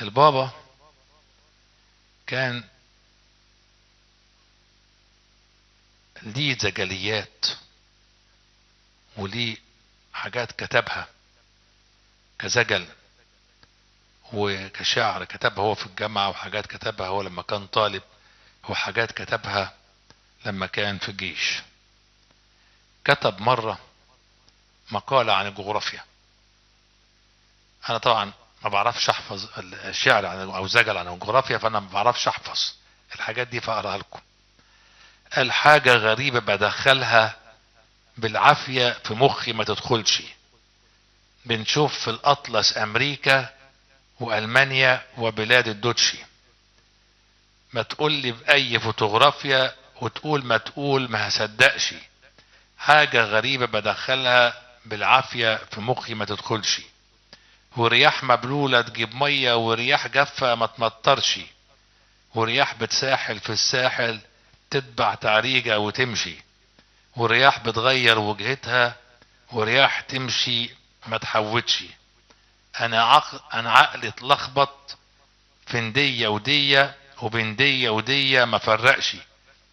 البابا كان ليه زجليات وليه حاجات كتبها كزجل وكشعر كتبها هو في الجامعة، وحاجات كتبها هو لما كان طالب، وحاجات كتبها لما كان في الجيش. كتب مرة مقالة عن الجغرافيا. انا طبعا ما بعرفش احفظ الشعر او زجل عن الجغرافيا، فانا ما بعرفش احفظ الحاجات دي، فاقراها لكم. قال حاجة غريبة بدخلها بالعافية في مخي ما تدخلش. بنشوف في الاطلس امريكا والمانيا وبلاد الدوتشي، ما تقول لي باي فوتوغرافيا وتقول ما تقول ما هصدقش. حاجة غريبة بدخلها بالعافية في مخي ما تدخلش. ورياح مبلولة تجيب مية، ورياح جافة ما تمطرش. ورياح بتساحل في الساحل تتبع تعريجة وتمشي. ورياح بتغير وجهتها، ورياح تمشي ما تحوتش. انا عقلي اتلخبط في ندية ودية، وبين دية ودية ما فرقش.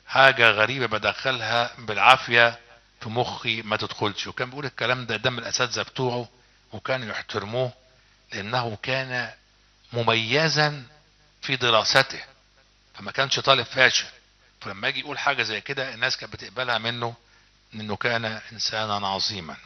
حاجة غريبة بدخلها بالعافية في مخي ما تدخلش. وكان بيقول الكلام ده قدام الاساتذة بتوعه، وكانوا يحترموه لانه كان مميزا في دراسته، فما كانش طالب فاشل. فلما يجي يقول حاجة زي كده الناس كانت بتقبلها منه، انه كان انسانا عظيما.